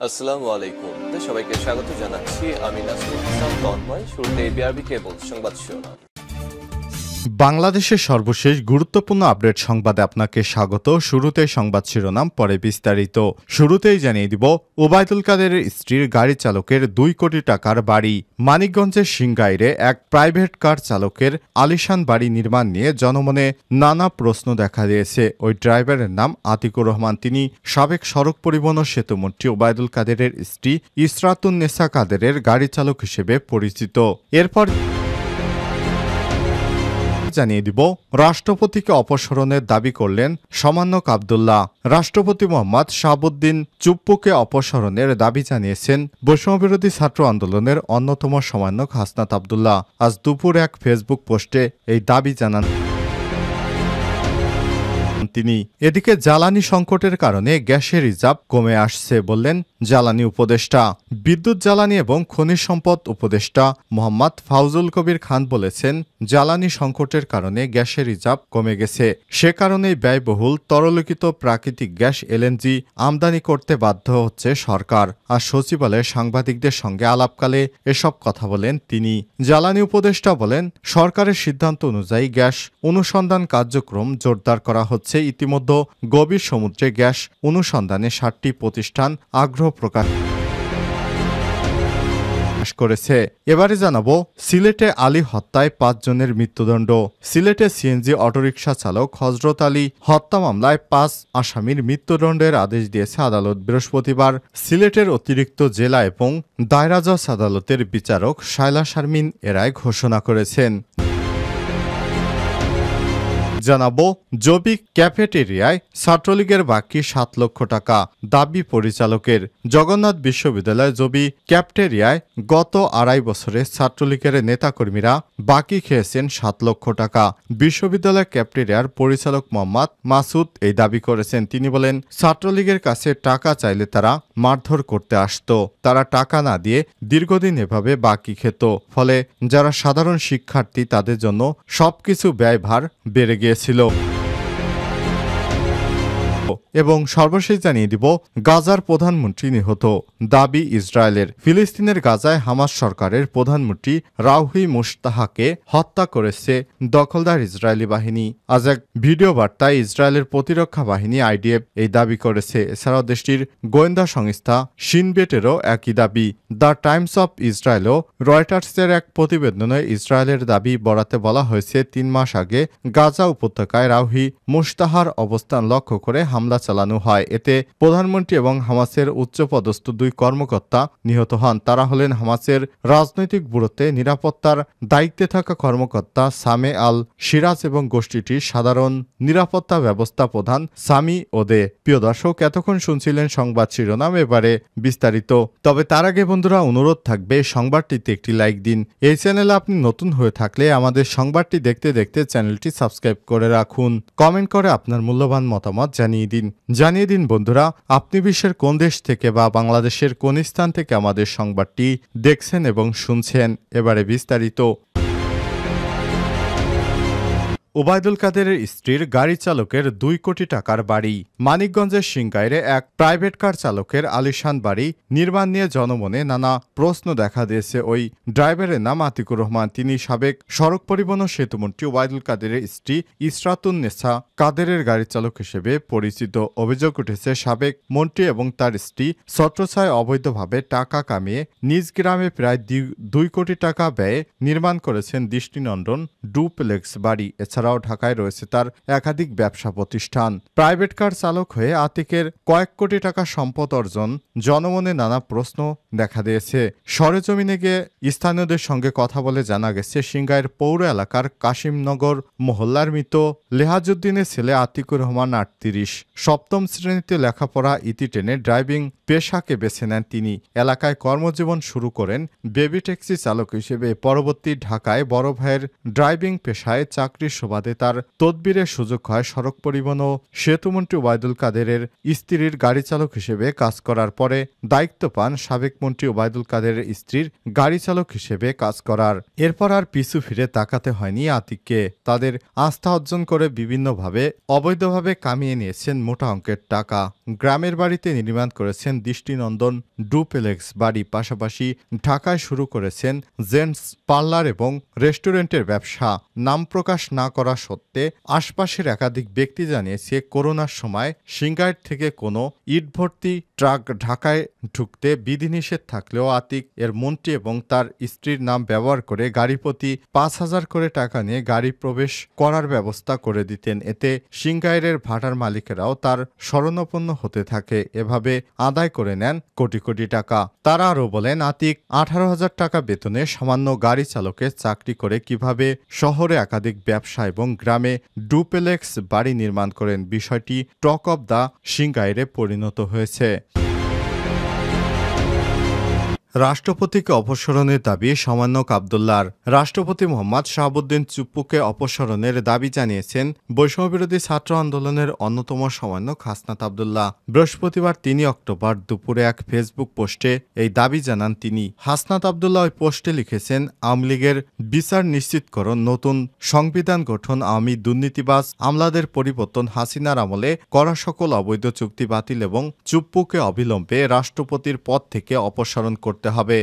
আসসালামু আলাইকুম। সবাইকে স্বাগত জানাচ্ছি। আমি নাসরুল ইসলাম তন্ময়। শুরুতে বিআরবি কেবল সংবাদ শিরোনাম। বাংলাদেশের সর্বশেষ গুরুত্বপূর্ণ আপডেট সংবাদে আপনাকে স্বাগত। শুরুতেই সংবাদ শিরোনাম, পরে বিস্তারিত। শুরুতেই জানিয়ে দিব, ওবায়দুল কাদেরের স্ত্রীর গাড়ি চালকের 2 কোটি টাকার বাড়ি। মানিকগঞ্জের সিংগাইরে এক প্রাইভেট কার চালকের আলিশান বাড়ি নির্মাণ নিয়ে জনমনে নানা প্রশ্ন দেখা দিয়েছে। ওই ড্রাইভারের নাম আতিকুর রহমান। তিনি সাবেক সড়ক পরিবহন ও সেতুমন্ত্রী ওবায়দুল কাদেরের স্ত্রী ইসরাতুন্নেসা কাদেরের গাড়ি চালক হিসেবে পরিচিত। এরপর জানিয়ে দিব, রাষ্ট্রপতিকে অপসারণের দাবি করলেন সমন্বয়ক আবদুল্লাহ। রাষ্ট্রপতি মোহাম্মদ শাহাবুদ্দিন চুপ্পুকে অপসারণের দাবি জানিয়েছেন বৈষম্যবিরোধী ছাত্র আন্দোলনের অন্যতম সমন্বয়ক হাসনাত আবদুল্লাহ। আজ দুপুর এক ফেসবুক পোস্টে এই দাবি জানান তিনি। এদিকে জ্বালানি সংকটের কারণে গ্যাসের রিজার্ভ কমে আসছে বললেন জ্বালানি উপদেষ্টা। বিদ্যুৎ, জ্বালানি এবং খনিজ সম্পদ উপদেষ্টা মোহাম্মদ ফাউজুল কবির খান বলেছেন, জ্বালানি সংকটের কারণে গ্যাসের রিজার্ভ কমে গেছে। সে কারণেই ব্যয়বহুল তরলীকৃত প্রাকৃতিক গ্যাস এলএনজি আমদানি করতে বাধ্য হচ্ছে সরকার। আর সচিবালয়ে সাংবাদিকদের সঙ্গে আলাপকালে এসব কথা বলেন তিনি। জ্বালানি উপদেষ্টা বলেন, সরকারের সিদ্ধান্ত অনুযায়ী গ্যাস অনুসন্ধান কার্যক্রম জোরদার করা হচ্ছে। ইতিমধ্যে গভীর সমুদ্রে গ্যাস অনুসন্ধানে 7টি প্রতিষ্ঠান আগ্রহ প্রকাশ করেছে। এবারে জানাবো, সিলেটে আলী হত্যায় 5 জনের মৃত্যুদণ্ড। সিলেটে সিএনজি অটোরিকশা চালক হযরত আলী হত্যা মামলায় 5 আসামির মৃত্যুদণ্ডের আদেশ দিয়েছে আদালত। বৃহস্পতিবার সিলেটের অতিরিক্ত জেলা এবং দায়রা জজ আদালতের বিচারক শায়লা শারমিন এ রায় ঘোষণা করেছেন। জানাবো, জবি ক্যাফেটেরিয়ায় ছাত্রলীগের বাকি 7 লক্ষ টাকা দাবি পরিচালকের। জগন্নাথ বিশ্ববিদ্যালয় জবি ক্যাফেটেরিয়ায় গত 2.5 বছরে ছাত্রলীগের নেতাকর্মীরা বাকি খেয়েছেন 7 লক্ষ টাকা। বিশ্ববিদ্যালয় ক্যাফেটেরিয়ার পরিচালক মোহাম্মদ মাসুদ এই দাবি করেছেন। তিনি বলেন, ছাত্রলীগের কাছে টাকা চাইলে তারা মারধর করতে আসতো। তারা টাকা না দিয়ে দীর্ঘদিন এভাবে বাকি খেত। ফলে যারা সাধারণ শিক্ষার্থী তাদের জন্য সবকিছু ব্যয়ভার বেড়ে গিয়েছিল। এবং সর্বশেষ জানিয়ে দিব, গাজার প্রধানমন্ত্রী নিহত, দাবি ইসরায়েলের। ফিলিস্তিনের গাজায় হামাস সরকারের প্রধানমন্ত্রী রাউহি মুশতাহাকে হত্যা করেছে দখলদার ইসরায়েলি বাহিনী। আজ এক ভিডিও বার্তায় ইসরায়েলের প্রতিরক্ষা বাহিনী আইডিএফ এই দাবি করেছে। এছাড়াও দেশটির গোয়েন্দা সংস্থা শিনবেটেরও একই দাবি। দ্য টাইমস অফ ইসরায়েল ও রয়টার্সের এক প্রতিবেদনে ইসরায়েলের দাবি বরাতে বলা হয়েছে, 3 মাস আগে গাজা উপত্যকায় রাউহি মুশতাহার অবস্থান লক্ষ্য করে হামলা চালানো হয়। এতে প্রধানমন্ত্রী এবং হামাসের উচ্চপদস্থ 2 কর্মকর্তা নিহত হন। তারা হলেন হামাসের রাজনৈতিক ব্যুরোতে নিরাপত্তার দায়িত্বে থাকা কর্মকর্তা সামে আল সিরাজ এবং গোষ্ঠীটির সাধারণ নিরাপত্তা ব্যবস্থা প্রধান সামি ওদে। প্রিয় দর্শক, এতক্ষণ শুনছিলেন সংবাদ শিরোনাম, এবারে বিস্তারিত। তবে তার আগে বন্ধুরা, অনুরোধ থাকবে সংবাদটিতে একটি লাইক দিন। এই চ্যানেলে আপনি নতুন হয়ে থাকলে আমাদের সংবাদটি দেখতে দেখতে চ্যানেলটি সাবস্ক্রাইব করে রাখুন। কমেন্ট করে আপনার মূল্যবান মতামত জানিয়ে দিন বন্ধুরা, আপনি বিশ্বের কোন দেশ থেকে বা বাংলাদেশের কোন স্থান থেকে আমাদের সংবাদটি দেখছেন এবং শুনছেন। এবারে বিস্তারিত। ওবায়দুল কাদেরের স্ত্রীর গাড়ি চালকের 2 কোটি টাকার বাড়ি। মানিকগঞ্জের সিংগাইরে এক প্রাইভেট কার চালকের আলিশান বাড়ি নির্মাণ নিয়ে জনমনে নানা প্রশ্ন দেখা দিয়েছে। ওই ড্রাইভারের নাম আতিকুর রহমান। তিনি সাবেক সড়ক পরিবহন ও সেতুমন্ত্রী ওবায়দুল কাদেরের স্ত্রী ইসরাতুন্নেসা কাদেরের গাড়ি চালক হিসেবে পরিচিত। অভিযোগ উঠেছে, সাবেক মন্ত্রী এবং তার স্ত্রী ছত্রছায় অবৈধভাবে টাকা কামিয়ে নিজ গ্রামে প্রায় 2 কোটি টাকা ব্যয়ে নির্মাণ করেছেন দৃষ্টিনন্দন ডুপ্লেক্স বাড়ি। এছাড়াও ঢাকায় রয়েছে তার একাধিক ব্যবসা প্রতিষ্ঠান। প্রাইভেট কার চালক হয়ে আতিকের কয়েক কোটি টাকা সম্পদ অর্জন জনমনে নানা প্রশ্ন দেখা দিয়েছে। সরেজমিনে গিয়ে স্থানীয়দের সঙ্গে কথা বলে জানা গেছে, সিংগাইর পৌর এলাকার কাশিমনগর মহল্লার মৃত লেহাজউদ্দিনের ছেলে আতিকুর রহমান 38। 7ম শ্রেণীতে লেখাপড়া ইতি টেনে ড্রাইভিং পেশাকে বেছে নেন তিনি। এলাকায় কর্মজীবন শুরু করেন বেবি ট্যাক্সি চালক হিসেবে। পরবর্তী ঢাকায় বড় ভাইয়ের ড্রাইভিং পেশায় চাকরির সুবাদে তার তদবিরের সুযোগ হয় সড়ক পরিবহন ও সেতুমন্ত্রী ওবায়দুল কাদেরের স্ত্রীর গাড়ি চালক হিসেবে কাজ করার পরে দায়িত্ব পান সাবেক মন্ত্রী ওবায়দুল কাদেরের স্ত্রীর গাড়ি চালক হিসেবে কাজ করার। এরপর আর পিছু ফিরে তাকাতে হয়নি আতিককে। তাদের আস্থা অর্জন করে বিভিন্নভাবে অবৈধভাবে কামিয়ে নিয়েছেন মোটা অঙ্কের টাকা। গ্রামের বাড়িতে নির্মাণ করেছেন দৃষ্টিনন্দন ডুপ্লেক্স বাড়ি, পাশাপাশি ঢাকায় শুরু করেছেন জেন্টস পার্লার এবং রেস্টুরেন্টের ব্যবসা। নাম প্রকাশ না করা সত্ত্বে আশপাশের একাধিক ব্যক্তি জানিয়েছে করোনার সময় সিঙ্গাইর থেকে কোনো ইট ভর্তি ট্রাক ঢাকায় ঢুকতে বিধিনিষেধ থাকলেও আতিক এর মন্ত্রী এবং তার স্ত্রীর নাম ব্যবহার করে গাড়ি প্রতি ৫,০০০ করে টাকা নিয়ে গাড়ি প্রবেশ করার ব্যবস্থা করে দিতেন। এতে সিঙ্গাইরের ভাটার মালিকেরাও তার শরণাপন্ন হতে থাকে। এভাবে আদায় করে নেন কোটি কোটি টাকা। তারা আরও বলেন, আতিক ১৮,০০০ টাকা বেতনে সামান্য গাড়ি চালকের চাকরি করে কিভাবে শহরে একাধিক ব্যবসা এবং গ্রামে ডুপ্লেক্স বাড়ি নির্মাণ করেন। বিষয়টি টক অব দ্য সিঙ্গাইরে পরিণত হয়েছে। রাষ্ট্রপতিকে অপসারণের দাবি সমন্বয়ক আবদুল্লাহর। রাষ্ট্রপতি মোহাম্মদ শাহাবুদ্দিন চুপ্পুকে অপসারণের দাবি জানিয়েছেন বৈষম্যবিরোধী ছাত্র আন্দোলনের অন্যতম সমন্বয়ক হাসনাত আবদুল্লাহ। বৃহস্পতিবার ৩ অক্টোবর দুপুরে এক ফেসবুক পোস্টে এই দাবি জানান তিনি। হাসনাত আবদুল্লাহ ওই পোস্টে লিখেছেন, আওয়ামী লীগের বিচার নিশ্চিতকরণ, নতুন সংবিধান গঠন, আওয়ামী দুর্নীতিবাজ আমলাদের পরিবর্তন, হাসিনার আমলে করা সকল অবৈধ চুক্তি বাতিল এবং চুপ্পুকে অবিলম্বে রাষ্ট্রপতির পদ থেকে অপসারণ করতে হবে।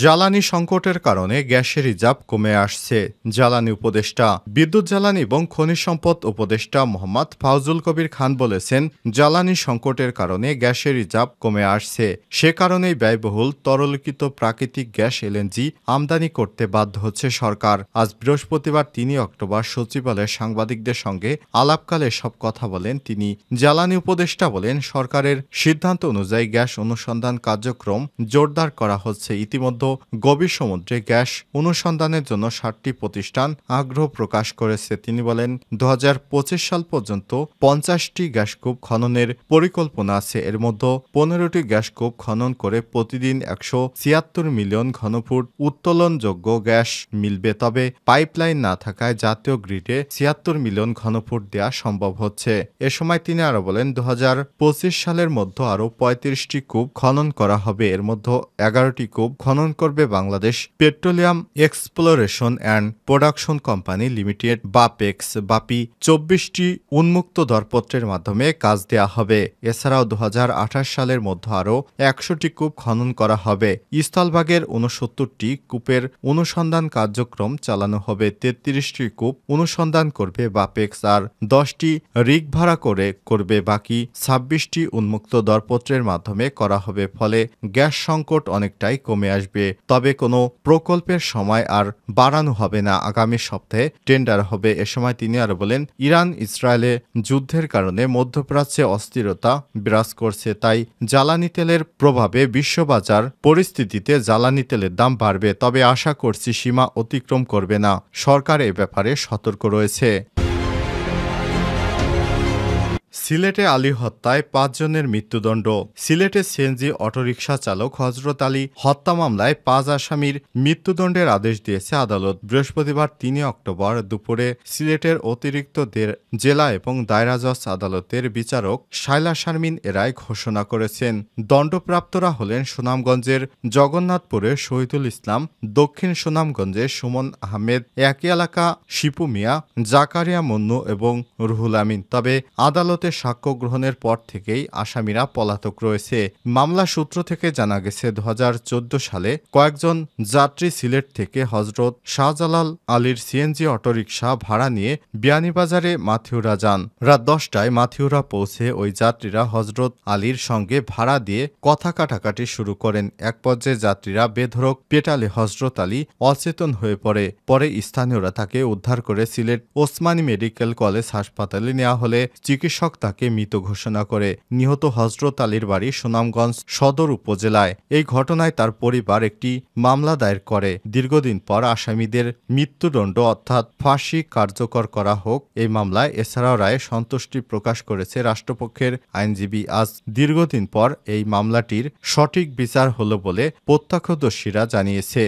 জ্বালানি সংকটের কারণে গ্যাসের রিজার্ভ কমে আসছে। জ্বালানি উপদেষ্টা, বিদ্যুৎ জ্বালানি এবং খনিজ সম্পদ উপদেষ্টা মোহাম্মদ ফাউজুল কবির খান বলেছেন, জ্বালানি সংকটের কারণে গ্যাসের রিজার্ভ কমে আসছে। সে কারণেই ব্যয়বহুল তরলীকৃত প্রাকৃতিক গ্যাস এলএনজি আমদানি করতে বাধ্য হচ্ছে সরকার। আজ বৃহস্পতিবার ৩ অক্টোবর সচিবালয়ে সাংবাদিকদের সঙ্গে আলাপকালে সব কথা বলেন তিনি। জ্বালানি উপদেষ্টা বলেন, সরকারের সিদ্ধান্ত অনুযায়ী গ্যাস অনুসন্ধান কার্যক্রম জোরদার করা হচ্ছে। ইতিমধ্যে গভীর সমুদ্রে গ্যাস অনুসন্ধানের জন্য ৬০টি প্রতিষ্ঠান আগ্রহ প্রকাশ করেছে। তিনি বলেন, ২০২৫ সাল পর্যন্ত ৫০টি গ্যাসকূপ খননের পরিকল্পনা আছে। এর মধ্যে ১৫টি গ্যাসকূপ খনন করে প্রতিদিন ১৭৬ মিলিয়ন ঘনফুট উত্তোলনযোগ্য গ্যাস মিলবে। তবে পাইপলাইন না থাকায় জাতীয় গ্রিডে ৭৬ মিলিয়ন ঘনফুট দেওয়া সম্ভব হচ্ছে। এ সময় তিনি আরও বলেন, ২০২৫ সালের মধ্যে আরও ৩৫টি কূপ খনন করা হবে। এর মধ্যে ১১টি কূপ খনন করবে Bangladesh petroleum exploration and production company limited Bapex. বাপি ২৪টি উন্মুক্ত দরপত্রের মাধ্যমে কাজ দেয়া হবে। এছাড়াও ২০২৮ সালের মধ্যে আরও ১০০টি কূপ খনন করা হবে। স্থলভাগের ৬৯টি কূপের অনুসন্ধান কার্যক্রম চালানো হবে। ৩৩টি কূপ অনুসন্ধান করবে বাপেক্স আর 10টি রিগ ভাড়া করবে বাকি ২৬টি উন্মুক্ত দরপত্রের মাধ্যমে করা হবে। ফলে গ্যাস সংকট অনেকটাই কমে আসবে। তবে কোনো প্রকল্পের সময় আর বাড়ানো হবে না। আগামী সপ্তাহে টেন্ডার হবে। এ সময় তিনি আরো বলেন, ইরান ইসরায়েলে যুদ্ধের কারণে মধ্যপ্রাচ্যে অস্থিরতা বিরাজ করছে। তাই জ্বালানি তেলের প্রভাবে বিশ্ববাজার পরিস্থিতিতে জ্বালানি তেলের দাম বাড়বে। তবে আশা করছি সীমা অতিক্রম করবে না। সরকার এ ব্যাপারে সতর্ক রয়েছে। সিলেটে আলী হত্যায় ৫ জনের মৃত্যুদণ্ড। সিলেটে সিএনজি অটোরিকশা চালক হযরত আলী হত্যা মামলায় ৫ আসামির মৃত্যুদণ্ডের আদেশ দিয়েছে আদালত। বৃহস্পতিবার ৩ অক্টোবর দুপুরে সিলেটের অতিরিক্ত জেলা এবং দায়রা জজ আদালতের বিচারক শায়লা শারমিন এ রায় ঘোষণা করেছেন। দণ্ডপ্রাপ্তরা হলেন সুনামগঞ্জের জগন্নাথপুরের শহীদুল ইসলাম, দক্ষিণ সুনামগঞ্জের সুমন আহমেদ, একই এলাকা শিপু মিয়া, জাকারিয়া মন্নু এবং রুহুল আমিন। তবে আদালতে সাক্ষ্য গ্রহণের পর থেকেই আসামিরা পলাতক রয়েছে। মামলা সূত্র থেকে জানা গেছে ২০১৪ সালে কয়েকজন যাত্রী সিলেট থেকে হযরত শাহজালাল আলীর সিএনজি অটোরিকশা ভাড়া নিয়ে বিয়ানীবাজারে মাথিউরা যান। রাত ১০টায় মাথিউরা পৌঁছে ওই যাত্রীরা হযরত আলীর সঙ্গে ভাড়া দিয়ে কথা কাটাকাটি শুরু করেন। এক পর্যায়ে যাত্রীরা বেধড়ক পেটালে হযরত আলী অচেতন হয়ে পড়ে। পরে স্থানীয়রা তাকে উদ্ধার করে সিলেট ওসমানী মেডিকেল কলেজ হাসপাতালে নেওয়া হলে চিকিৎসক তাকে মৃত ঘোষণা করে। নিহত হযরত আলীর বাড়ি সুনামগঞ্জ সদর উপজেলায়। এই ঘটনায় তার পরিবার একটি মামলা দায়ের করে। দীর্ঘদিন পর আসামিদের মৃত্যুদণ্ড অর্থাৎ ফাঁসি কার্যকর করা হোক এই মামলায় এছাড়াও রায়ে সন্তুষ্টি প্রকাশ করেছে রাষ্ট্রপক্ষের আইনজীবী। আজ দীর্ঘদিন পর এই মামলাটির সঠিক বিচার হলো বলে প্রত্যক্ষদর্শীরা জানিয়েছে।